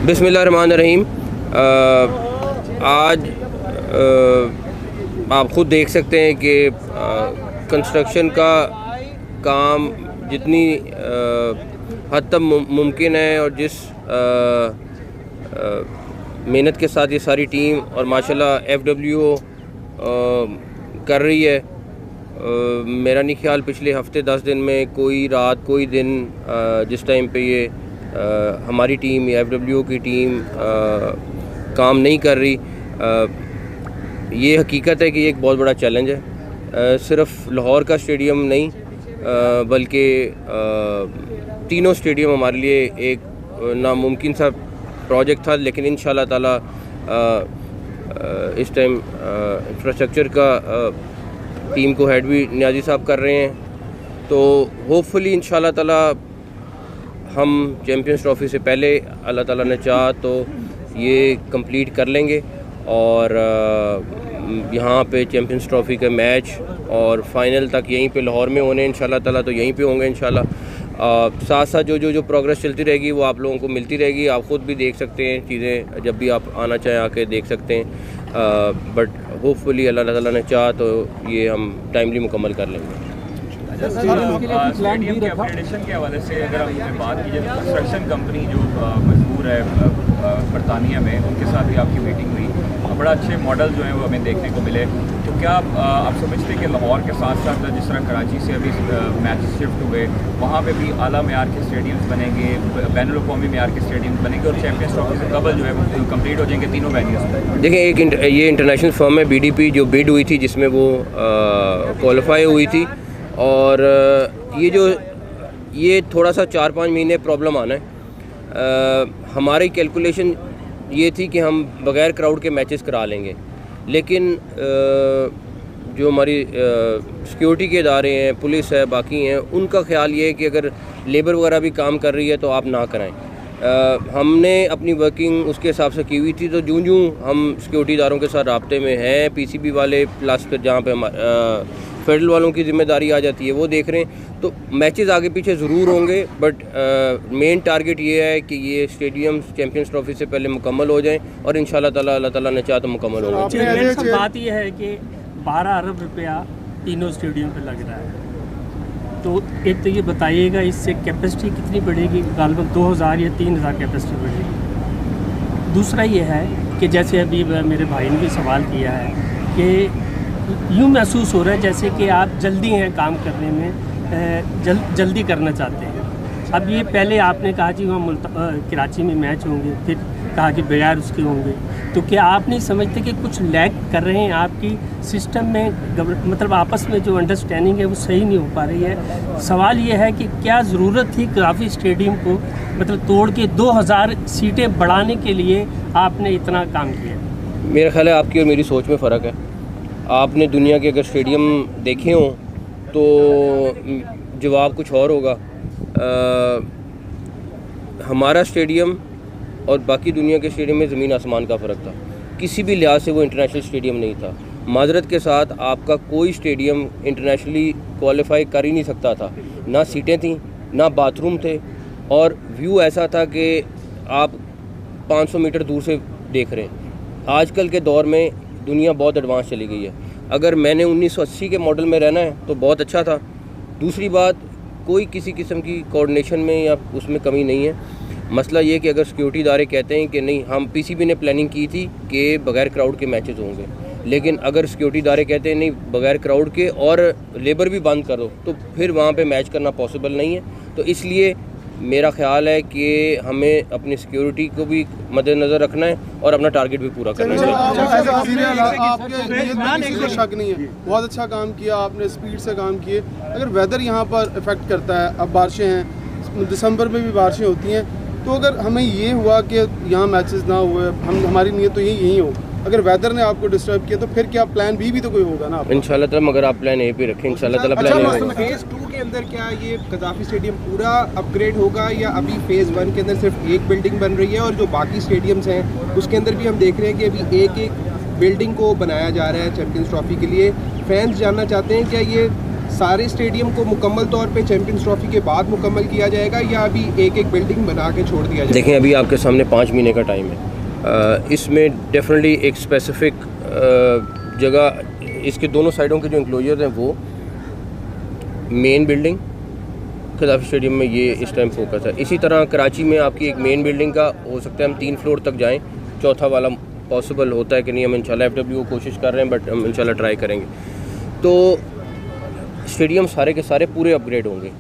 बिस्मिल्लाहिर्रहमानिर्रहीम। आज आप ख़ुद देख सकते हैं कि कंस्ट्रक्शन का काम जितनी हद तक मुमकिन है और जिस मेहनत के साथ ये सारी टीम और माशाल्लाह FWO कर रही है। मेरा नहीं ख्याल पिछले हफ्ते 10 दिन में कोई रात कोई दिन जिस टाइम पे ये हमारी टीम या FWO की टीम काम नहीं कर रही। ये हकीकत है कि ये एक बहुत बड़ा चैलेंज है। सिर्फ लाहौर का स्टेडियम नहीं बल्कि तीनों स्टेडियम हमारे लिए एक नामुमकिन सा प्रोजेक्ट था, लेकिन इंशाल्लाह ताला इस टाइम इंफ्रास्ट्रक्चर का टीम को हेड भी नियाजी साहब कर रहे हैं, तो होपफुली इंशाल्लाह ताला हम चैम्पियंस ट्रॉफ़ी से पहले अल्लाह ताला ने चाहा तो ये कंप्लीट कर लेंगे और यहाँ पे चैम्पियंस ट्रॉफ़ी के मैच और फाइनल तक यहीं पे लाहौर में होने इंशाल्लाह ताला, तो यहीं पे होंगे इंशाल्लाह। साथ साथ जो प्रोग्रेस चलती रहेगी वो आप लोगों को मिलती रहेगी। आप ख़ुद भी देख सकते हैं चीज़ें, जब भी आप आना चाहें आके देख सकते हैं। बट होपफुली अल्लाह ताला ने चाहा तो ये हम टाइमली मुकम्मल कर लेंगे। स्टेडियम के अपग्रेडेशन के हवाले से अगर हमने बात की जाए, कंस्ट्रक्शन कंपनी जो मजबूर है बरतानिया में, उनके साथ भी आपकी मीटिंग हुई, बड़ा अच्छे मॉडल जो हैं वो हमें देखने को मिले। तो क्या आप समझते हैं कि लाहौर के साथ साथ जिस तरह कराची से अभी मैच शिफ्ट हुए, वहाँ पे भी आला मेयार के स्टेडियम्स बनेंगे, बैनुल-अक़वामी मेयार के स्टेडियम्स बनेंगे और चैम्पियंस ट्रॉफी से कबल जो है वो कम्प्लीट हो जाएंगे तीनों वेन्यूज़? देखिए, ये इंटरनेशनल फर्म है BDP जो बिड हुई थी, जिसमें वो क्वालिफाई हुई थी, और ये थोड़ा सा 4-5 महीने प्रॉब्लम आना है। हमारी कैलकुलेशन ये थी कि हम बग़ैर क्राउड के मैचेस करा लेंगे, लेकिन जो हमारी सिक्योरिटी के इदारे हैं, पुलिस है, बाकी हैं, उनका ख्याल ये है कि अगर लेबर वगैरह भी काम कर रही है तो आप ना कराएं। हमने अपनी वर्किंग उसके हिसाब से की हुई थी, तो जूँ हम सिक्योरिटी इदारों के साथ राब्ते में हैं, PCB वाले प्लस फिर जहाँ पे फेडरल वालों की ज़िम्मेदारी आ जाती है वो देख रहे हैं। तो मैचेस आगे पीछे ज़रूर होंगे, बट मेन टारगेट ये है कि ये स्टेडियम चैम्पियंस ट्रॉफ़ी से पहले मुकम्मल हो जाएं और इंशाल्लाह ताला अल्लाह ताला ने चाहा तो मुकम्मल होगा। बात यह है कि 12 अरब रुपया तीनों स्टेडियम पे लग रहा है, तो एक तो ये बताइएगा इससे कैपेसिटी कितनी बढ़ेगी? गालबन 2000 या 3000 कैपेसिटी बढ़ेगी। दूसरा ये है कि जैसे अभी मेरे भाई ने भी सवाल किया है कि यूँ महसूस हो रहा है जैसे कि आप जल्दी हैं काम करने में, जल्दी करना चाहते हैं। अब ये पहले आपने कहा कि वहाँ कराची में मैच होंगे, फिर कहा कि बगैर उसके होंगे, तो क्या आप नहीं समझते कि कुछ लैग कर रहे हैं आपकी सिस्टम में? मतलब आपस में जो अंडरस्टैंडिंग है वो सही नहीं हो पा रही है। सवाल ये है कि क्या ज़रूरत थी काफ़ी स्टेडियम को मतलब तोड़ के 2000 सीटें बढ़ाने के लिए आपने इतना काम किया? मेरा ख्याल है आपकी और मेरी सोच में फ़र्क है। आपने दुनिया के अगर स्टेडियम देखे हों तो जवाब कुछ और होगा। हमारा स्टेडियम और बाकी दुनिया के स्टेडियम में ज़मीन आसमान का फ़र्क था। किसी भी लिहाज से वो इंटरनेशनल स्टेडियम नहीं था। माजरत के साथ आपका कोई स्टेडियम इंटरनेशनली क्वालिफाई कर ही नहीं सकता था। ना सीटें थीं, ना बाथरूम थे, और व्यू ऐसा था कि आप 500 मीटर दूर से देख रहे हैं। आजकल के दौर में दुनिया बहुत एडवांस चली गई है। अगर मैंने 1980 के मॉडल में रहना है तो बहुत अच्छा था। दूसरी बात, कोई किसी किस्म की कोऑर्डिनेशन में या उसमें कमी नहीं है। मसला ये कि अगर सिक्योरिटी इदारे कहते हैं कि नहीं, हम PCB ने प्लानिंग की थी कि बग़ैर क्राउड के मैचेस होंगे, लेकिन अगर सिक्योरिटी इदारे कहते हैं नहीं बग़ैर क्राउड के और लेबर भी बंद कर दो, तो फिर वहाँ पे मैच करना पॉसिबल नहीं है। तो इसलिए मेरा ख्याल है कि हमें अपनी सिक्योरिटी को भी मद्देनज़र रखना है और अपना टारगेट भी पूरा करना है। आपके शक नहीं है, बहुत अच्छा काम किया आपने, स्पीड से काम किए। अगर वेदर यहाँ पर इफ़ेक्ट करता है, अब बारिशें हैं, दिसंबर में भी बारिशें होती हैं, तो अगर हमें ये हुआ कि यहाँ मैचेस ना हुए, हमारी नीयत तो यही हो, अगर वेदर ने आपको डिस्टर्ब किया तो फिर क्या प्लान बी भी तो कोई होगा ना इंशाल्लाह ताला। मगर आप प्लान ए पे रखें, इंशाल्लाह ताला प्लान ए होगा। फेज़ 2 के अंदर क्या ये कज़ाफ़ी स्टेडियम पूरा अपग्रेड होगा, या अभी फेज़ 1 के अंदर सिर्फ एक बिल्डिंग बन रही है और जो बाकी स्टेडियम्स हैं उसके अंदर भी हम देख रहे हैं कि अभी एक बिल्डिंग को बनाया जा रहा है चैम्पियंस ट्रॉफी के लिए? फैंस जानना चाहते हैं क्या ये सारे स्टेडियम को मुकम्मल तौर पे चैंपियंस ट्रॉफी के बाद मुकम्मल किया जाएगा या अभी एक एक बिल्डिंग बना के छोड़ दिया जाएगा? देखें, अभी आपके सामने 5 महीने का टाइम है। इसमें डेफिनेटली एक स्पेसिफिक जगह, इसके दोनों साइडों के जो इंक्लोजर हैं वो मेन बिल्डिंग खिदाफी स्टेडियम में ये इस टाइम फोकस है। इसी तरह कराची में आपकी एक मेन बिल्डिंग का हो सकता है हम 3 फ्लोर तक जाएं, चौथा वाला पॉसिबल होता है कि नहीं, हम इंशाल्लाह FWO कोशिश कर रहे हैं, बट हम इंशाल्लाह ट्राई करेंगे। तो स्टेडियम सारे के सारे पूरे अपग्रेड होंगे।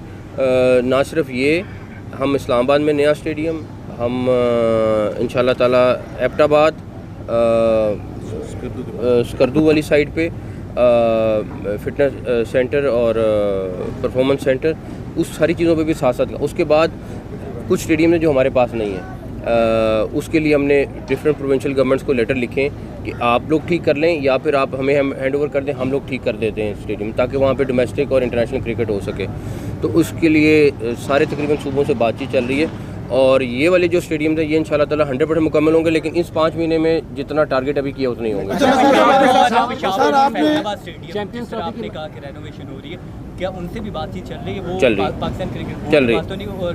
ना सिर्फ ये, हम इस्लामाबाद में नया स्टेडियम, हम इंशाल्लाह ताला एबटाबाद, स्कर्दू वाली साइड पे फिटनेस सेंटर और परफॉर्मेंस सेंटर, उस सारी चीज़ों पे भी साथ साथ। उसके बाद कुछ स्टेडियम है जो हमारे पास नहीं है, उसके लिए हमने डिफरेंट प्रोविंशियल गवर्नमेंट्स को लेटर लिखे कि आप लोग ठीक कर लें या फिर आप हमें हम हैंड ओवर कर दें, हम लोग ठीक कर देते हैं स्टेडियम, ताकि वहाँ पे डोमेस्टिक और इंटरनेशनल क्रिकेट हो सके। तो उसके लिए सारे तकरीबन सूबों से बातचीत चल रही है और ये वाले जो स्टेडियम थे ये इंशाल्लाह ताला 100% मुकम्मल होंगे, लेकिन इस 5 महीने में जितना टारगेट अभी किया उतना ही होंगे। सर, आपने चैंपियंस ट्रॉफी आपने कहा कि रेनोवेशन हो रही है, क्या उनसे भी बातचीत चल रही है? वो चल रही है, पाकिस्तान क्रिकेट बोर्ड चल रही बात तो नहीं, और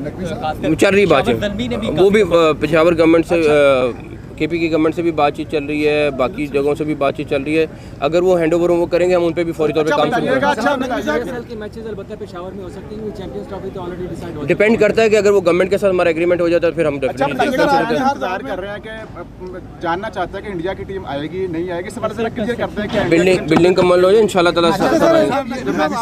चल रही बात है, वो भी पेशावर गवर्नमेंट से, KP की गवर्नमेंट से भी बातचीत चल रही है, बाकी जगहों से भी बातचीत चल रही है। अगर वो हैंड ओवर वो करेंगे हम उन पे भी फौरी तौर पे काम शुरू करेंगे। डिपेंड करता है कि अगर वो गवर्नमेंट के साथ हमारा एग्रीमेंट हो जाता है फिर हम डेफिनेटली इंतजार कर रहे हैं कि जानना चाहते हैं कि इंडिया की टीम आएगी नहीं आएगी, इस बारे में क्लियर करते हैं कि बिल्डिंग कमल हो जाए इंशाल्लाह ताला।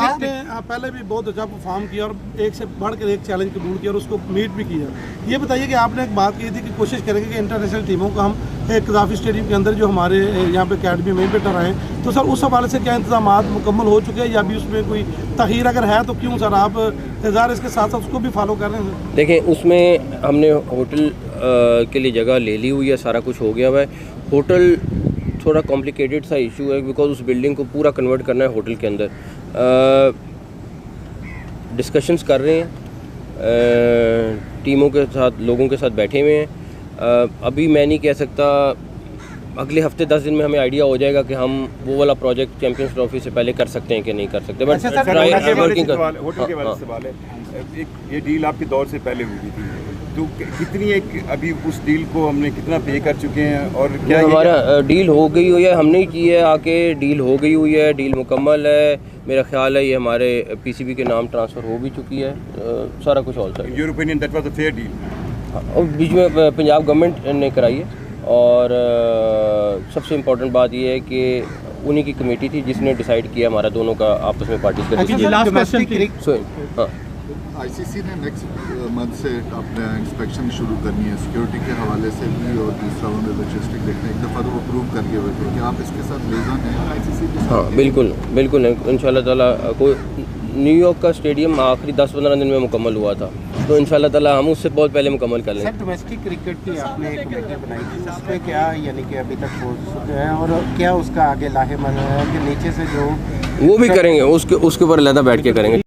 आपने पहले भी बहुत अच्छा परफॉर्म किया और एक से बढ़कर एक चैलेंज कबूल किया और उसको मीट भी किया। ये बताइए कि आपने एक बात की थी कि कोशिश करेंगे कि इंटरनेशनल टीमों को हम कदाफी स्टेडियम के अंदर जो हमारे यहाँ पे अकेडमी में पे कराएं, तो सर उस हवाले से क्या इंतजाम मुकम्मल हो चुके हैं या अभी उसमें कोई तगीर अगर है तो क्यों सर आप इंतजार इसके साथ साथ उसको भी फॉलो कर रहे हैं? देखें, उसमें हमने होटल के लिए जगह ले ली हुई है, सारा कुछ हो गया हुआ है। होटल थोड़ा कॉम्प्लिकेटेड सा इशू है बिकॉज उस बिल्डिंग को पूरा कन्वर्ट करना है होटल के अंदर। डिस्कशंस कर रहे हैं, टीमों के साथ, लोगों के साथ बैठे हुए हैं। अभी मैं नहीं कह सकता, अगले हफ्ते 10 दिन में हमें आइडिया हो जाएगा कि हम वो वाला प्रोजेक्ट चैंपियंस ट्रॉफी से पहले कर सकते हैं कि नहीं कर सकते। बट वर्किंग होटल के वाले सवाल है, ये डील आपके दौर से पहले हुई थी, तो कितनी एक अभी उस डील को हमने कितना पे कर चुके हैं और क्या हमारा डील हो गई हुई है, हमने ही की है आके, डील हो गई हुई है, डील मुकम्मल है। मेरा ख्याल है ये हमारे PCB के नाम ट्रांसफ़र हो भी चुकी है, सारा कुछ all sir. Your opinion that was a fair deal? और बीच में पंजाब गवर्नमेंट ने कराई है और सबसे इम्पोर्टेंट बात ये है कि उन्हीं की कमेटी थी जिसने डिसाइड किया हमारा दोनों का आपस में पार्टिसिपेट। हाँ, ICC ने नेक्स्ट मंथ से अपना इंस्पेक्शन शुरू करनी है सिक्योरिटी के हवाले से भी और दूसरा उन्होंने लॉजिस्टिक देखने, एक दफ़ा तो वो अप्रूव करके हुए थे कि आप इसके साथ लिएज़न हैं ICC के साथ? हाँ बिल्कुल बिल्कुल है, इंशाल्लाह ताला। कोई न्यूयॉर्क का स्टेडियम आखिरी 10-15 दिन में मुकम्मल हुआ था, तो इंशाल्लाह ताला हम उससे बहुत पहले मुकम्मल कर लेंगे। सर, डोमेस्टिक क्रिकेट की आपने एक कमेटी बनाई थी, उसमें क्या यानी कि अभी तक हो चुके हैं और क्या उसका आगे लाहेमन है कि नीचे से जो वो भी करेंगे, उसके ऊपर अलहदा बैठ के करेंगे।